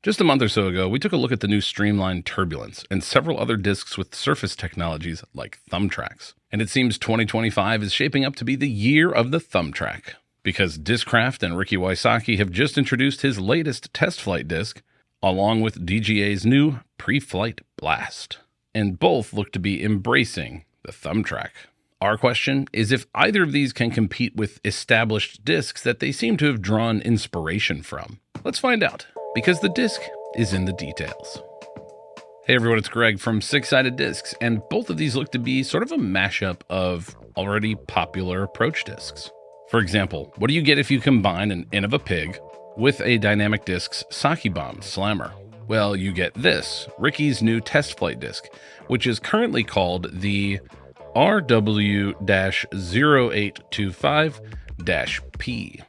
Just a month or so ago, we took a look at the new Streamline Turbulence and several other discs with surface technologies like thumb tracks. And it seems 2025 is shaping up to be the year of the thumb track, because Discraft and Ricky Wysocki have just introduced his latest test flight disc, along with DGA's new Pre-flight Blast. And both look to be embracing the thumb track. Our question is if either of these can compete with established discs that they seem to have drawn inspiration from. Let's find out, because the disc is in the details. Hey everyone, it's Greg from Six Sided Discs, and both of these look to be sort of a mashup of already popular approach discs. For example, what do you get if you combine an In of a Pig with a Dynamic Discs Saki Bomb Slammer? Well, you get this, Ricky's new test flight disc, which is currently called the RW-0825-P.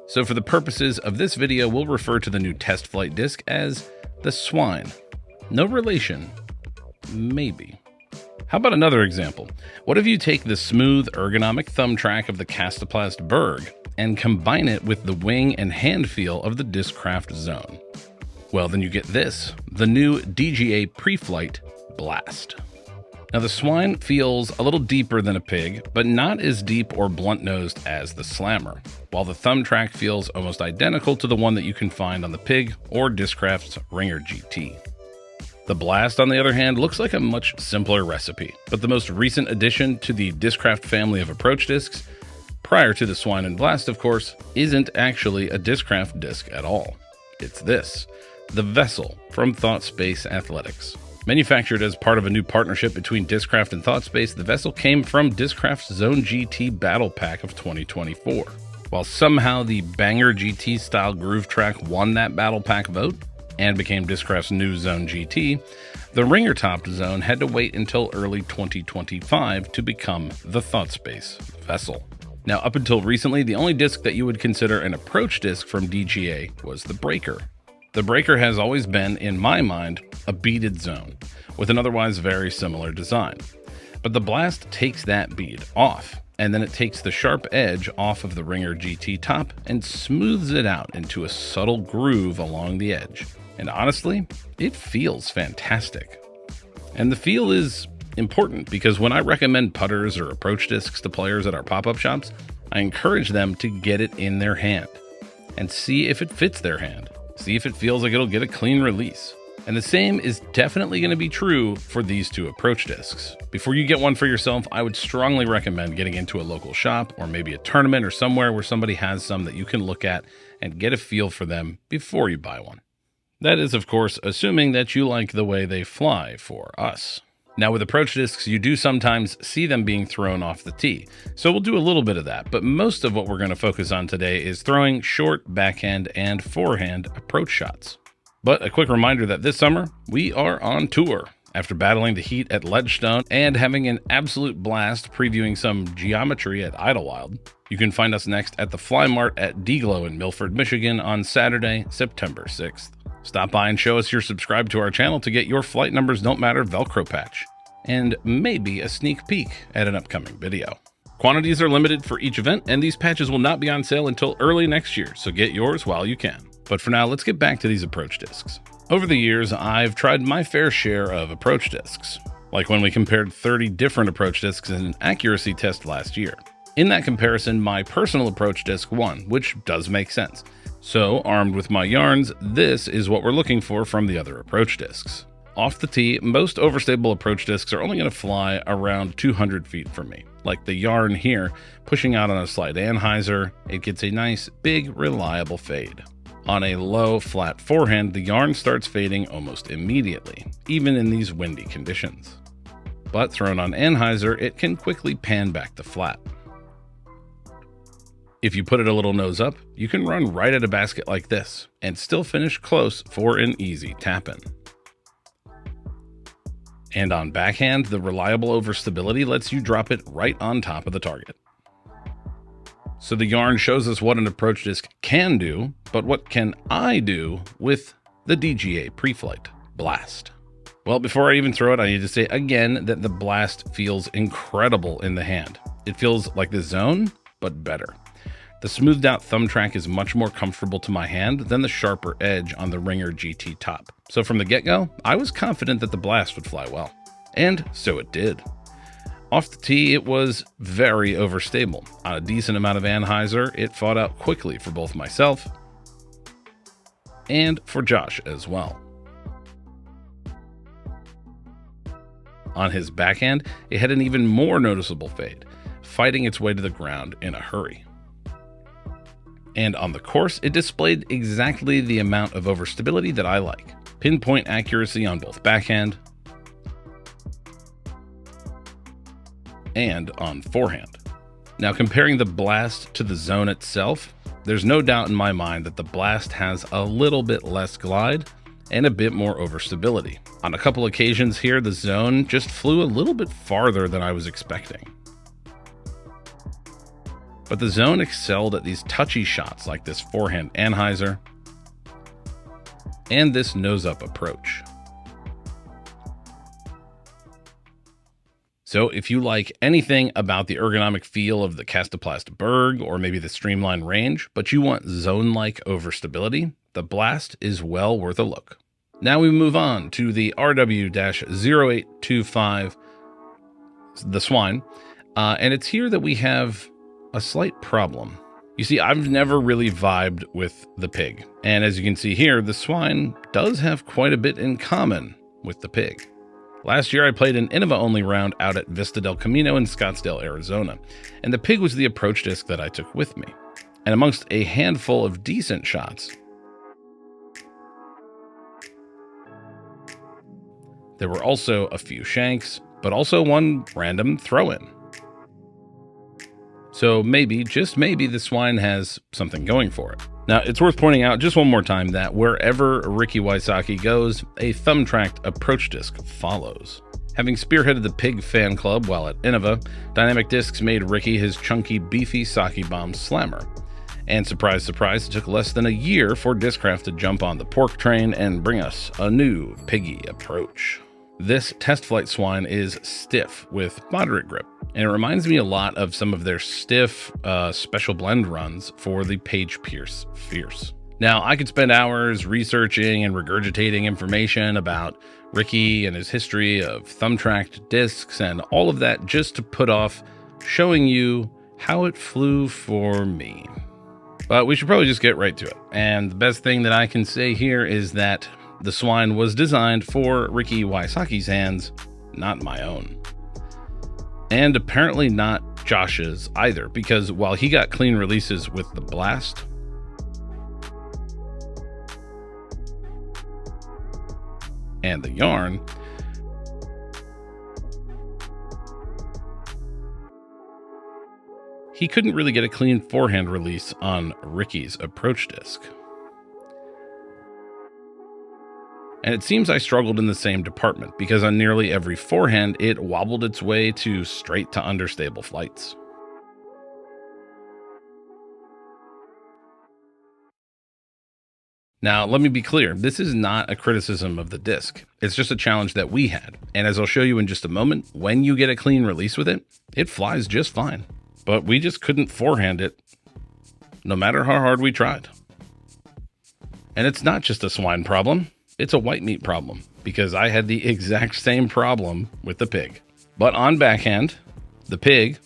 So for the purposes of this video, we'll refer to the new test flight disc as the Swine. No relation, maybe. How about another example? What if you take the smooth ergonomic thumb track of the Castoplast Berg and combine it with the wing and hand feel of the Discraft Zone? Well, then you get this, the new DGA Pre-flight Blast. Now the Swine feels a little deeper than a Pig, but not as deep or blunt-nosed as the Slammer, while the thumb track feels almost identical to the one that you can find on the Pig or Discraft's Ringer GT. The Blast, on the other hand, looks like a much simpler recipe, but the most recent addition to the Discraft family of approach discs, prior to the Swine and Blast of course, isn't actually a Discraft disc at all. It's this, the Vessel from ThoughtSpace Athletics. Manufactured as part of a new partnership between Discraft and ThoughtSpace, the Vessel came from Discraft's Zone GT Battle Pack of 2024. While somehow the Banger GT style groove track won that Battle Pack vote and became Discraft's new Zone GT, the Ringer-topped Zone had to wait until early 2025 to become the ThoughtSpace Vessel. Now, up until recently, the only disc that you would consider an approach disc from DGA was the Breaker. The Breaker has always been, in my mind, a beaded zone, with an otherwise very similar design. But the Blast takes that bead off, and then it takes the sharp edge off of the Ringer GT top and smooths it out into a subtle groove along the edge. And honestly, it feels fantastic. And the feel is important because when I recommend putters or approach discs to players at our pop-up shops, I encourage them to get it in their hand and see if it fits their hand. See if it feels like it'll get a clean release. And the same is definitely going to be true for these two approach discs. Before you get one for yourself, I would strongly recommend getting into a local shop or maybe a tournament or somewhere where somebody has some that you can look at and get a feel for them before you buy one. That is, of course, assuming that you like the way they fly for us. Now with approach discs, you do sometimes see them being thrown off the tee, so we'll do a little bit of that, but most of what we're going to focus on today is throwing short backhand and forehand approach shots. But a quick reminder that this summer, we are on tour. After battling the heat at Ledgestone and having an absolute blast previewing some geometry at Idlewild, you can find us next at the Fly Mart at DGLO in Milford, Michigan on Saturday, September 6th. Stop by and show us you're subscribed to our channel to get your Flight Numbers Don't Matter Velcro patch, and maybe a sneak peek at an upcoming video. Quantities are limited for each event, and these patches will not be on sale until early next year, so get yours while you can. But for now, let's get back to these approach discs. Over the years, I've tried my fair share of approach discs, like when we compared 30 different approach discs in an accuracy test last year. In that comparison, my personal approach disc won, which does make sense. So, armed with my yarns, this is what we're looking for from the other approach discs. Off the tee, most overstable approach discs are only going to fly around 200 feet from me. Like the yarn here, pushing out on a slight anhyzer, it gets a nice, big, reliable fade. On a low, flat forehand, the yarn starts fading almost immediately, even in these windy conditions. But thrown on anhyzer, it can quickly pan back to flat. If you put it a little nose up, you can run right at a basket like this and still finish close for an easy tap-in. And on backhand, the reliable overstability lets you drop it right on top of the target. So the yarn shows us what an approach disc can do, but what can I do with the DGA Pre-flight Blast? Well, before I even throw it, I need to say again that the Blast feels incredible in the hand. It feels like the Zone, but better. The smoothed out thumb track is much more comfortable to my hand than the sharper edge on the Ringer GT top. So from the get-go, I was confident that the Blast would fly well. And so it did. Off the tee, it was very overstable. On a decent amount of anhyzer, it fought out quickly for both myself and for Josh as well. On his backhand, it had an even more noticeable fade, fighting its way to the ground in a hurry. And on the course, it displayed exactly the amount of overstability that I like. Pinpoint accuracy on both backhand and on forehand. Now, comparing the Blast to the Zone itself, there's no doubt in my mind that the Blast has a little bit less glide and a bit more overstability. On a couple occasions here, the Zone just flew a little bit farther than I was expecting. But the Zone excelled at these touchy shots like this forehand anhyzer and this nose-up approach. So if you like anything about the ergonomic feel of the Castoplast Berg or maybe the streamlined range, but you want zone-like overstability, the Blast is well worth a look. Now we move on to the RW-0825, the Swine, and it's here that we have a slight problem. You see, I've never really vibed with the Pig, and as you can see here, the Swine does have quite a bit in common with the Pig. Last year, I played an Innova-only round out at Vista del Camino in Scottsdale, Arizona, and the Pig was the approach disc that I took with me. And amongst a handful of decent shots, there were also a few shanks, but also one random throw-in. So maybe, just maybe, the Swine has something going for it. Now, it's worth pointing out just one more time that wherever Ricky Wysocki goes, a thumb-tracked approach disc follows. Having spearheaded the Pig fan club while at Innova, Dynamic Discs made Ricky his chunky, beefy Saki Bomb slammer. And surprise, surprise, it took less than a year for Discraft to jump on the pork train and bring us a new Piggy approach. This test flight Swine is stiff with moderate grip, and it reminds me a lot of some of their stiff special blend runs for the Page Pierce Fierce. Now, I could spend hours researching and regurgitating information about Ricky and his history of thumb-tracked discs and all of that just to put off showing you how it flew for me. But we should probably just get right to it. And the best thing that I can say here is that the Swine was designed for Ricky Wysocki's hands, not my own. And apparently not Josh's either, because while he got clean releases with the Blast, and the Yarn, he couldn't really get a clean forehand release on Ricky's approach disc. And it seems I struggled in the same department, because on nearly every forehand, it wobbled its way to straight to understable flights. Now, let me be clear, this is not a criticism of the disc. It's just a challenge that we had. And as I'll show you in just a moment, when you get a clean release with it, it flies just fine. But we just couldn't forehand it, no matter how hard we tried. And it's not just a Swine problem. It's a white meat problem, because I had the exact same problem with the Pig. But on backhand, the Pig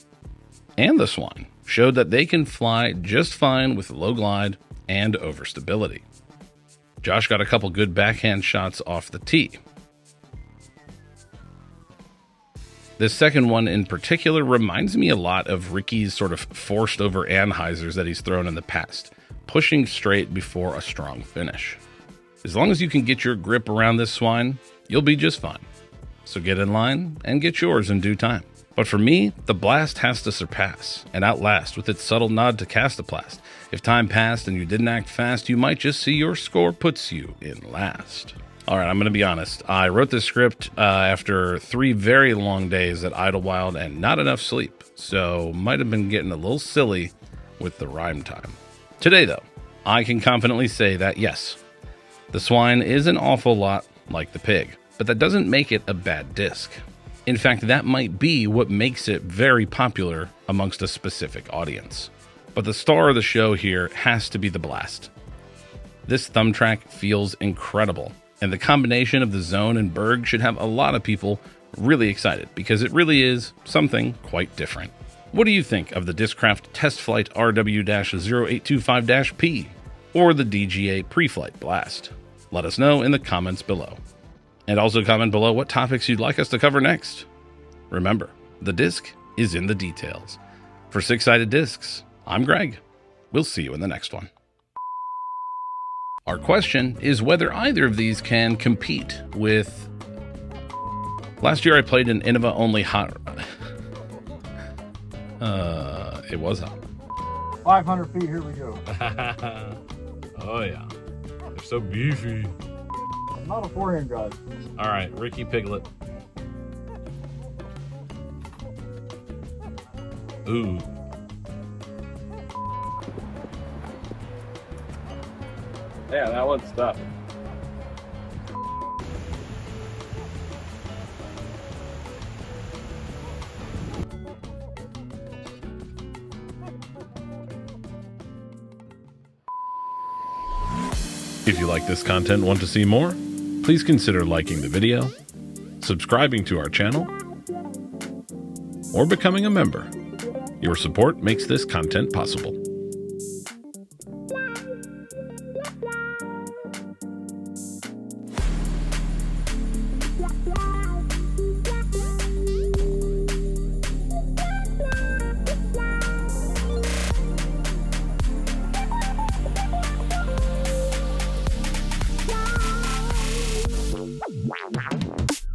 and the Swine showed that they can fly just fine with low glide and overstability. Josh got a couple good backhand shots off the tee. This second one in particular reminds me a lot of Ricky's sort of forced over anhyzers that he's thrown in the past, pushing straight before a strong finish. As long as you can get your grip around this Swine, you'll be just fine. So get in line and get yours in due time. But for me, the Blast has to surpass and outlast with its subtle nod to Castoplast. If time passed and you didn't act fast, you might just see your score puts you in last. All right, I'm going to be honest. I wrote this script after 3 very long days at Idlewild and not enough sleep, so might have been getting a little silly with the rhyme time. Today, though, I can confidently say that yes, the Swine is an awful lot like the Pig, but that doesn't make it a bad disc. In fact, that might be what makes it very popular amongst a specific audience. But the star of the show here has to be the Blast. This thumb track feels incredible, and the combination of the Zone and Berg should have a lot of people really excited because it really is something quite different. What do you think of the Discraft Test Flight RW-0825-P or the DGA Pre-flight Blast? Let us know in the comments below. And also comment below what topics you'd like us to cover next. Remember, the disc is in the details. For Six-Sided Discs, I'm Greg. We'll see you in the next one. Our question is whether either of these can compete with... Last year I played an Innova only hot... it was hot. 500 feet, here we go. Oh yeah, they're so beefy. I'm not a forehand guy. All right, Ricky Piglet. Ooh. Yeah, that one's stuck. If you like this content and want to see more, please consider liking the video, subscribing to our channel, or becoming a member. Your support makes this content possible.